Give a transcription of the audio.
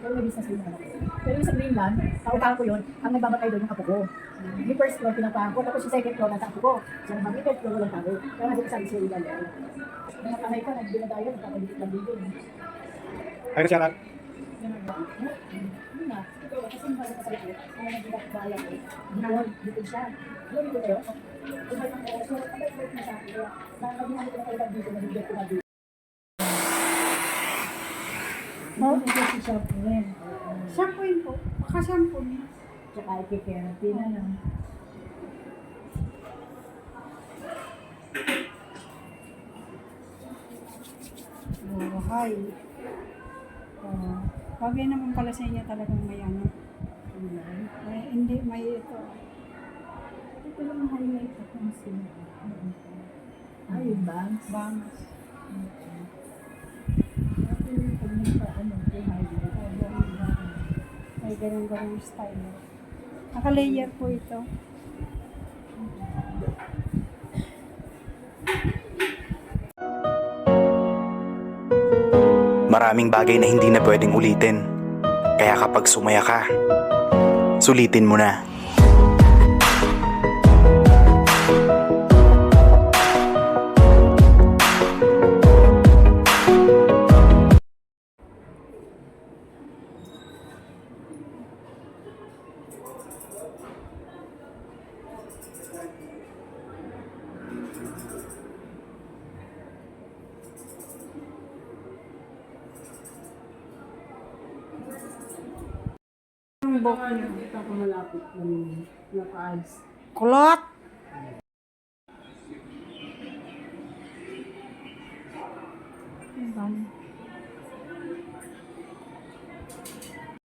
Pero may business din naman ako. Pero yung sa Greenland, naupahan ko yun, ang nagbabatay doon yung apo ko. Yung first floor, pinapahan ko. Tapos yung second floor, nasa apo ko. So, yung third floor, walang tao. Kaya nga dito sabi sa Ila Leo. Mga kamay ka, nagbinadayo, nagkakabit lang din yun. Ay, siya ka. Yun na. Ito, kasi yung balik sa ito, kung nagbibayan ko, dito siya. Yun ko kayo. Kung may mga oras, kabait-bait na sa akin. Kaya, nakakabihan ko na kayo dito, nabigyan ko na dito. Oh, Ito si shampooin. shampooin po. Baka-shampoo niya. Tsaka i-keratin na lang. Oh, hi. Oh, bagay naman pala sa inyo talagang may ano. Hindi, may ito. Ito lang ang highlight ko kung sino. Yung bangs. Bangs. Ako yung pag nagpa-ano, yung highlight. May ganun-ganun style. Naka-layer po ito. Maraming bagay na hindi na pwedeng ulitin. Kaya kapag sumaya ka, sulitin mo na. Ang book niya. Ito ako malapit ng naka-ads. Kulot!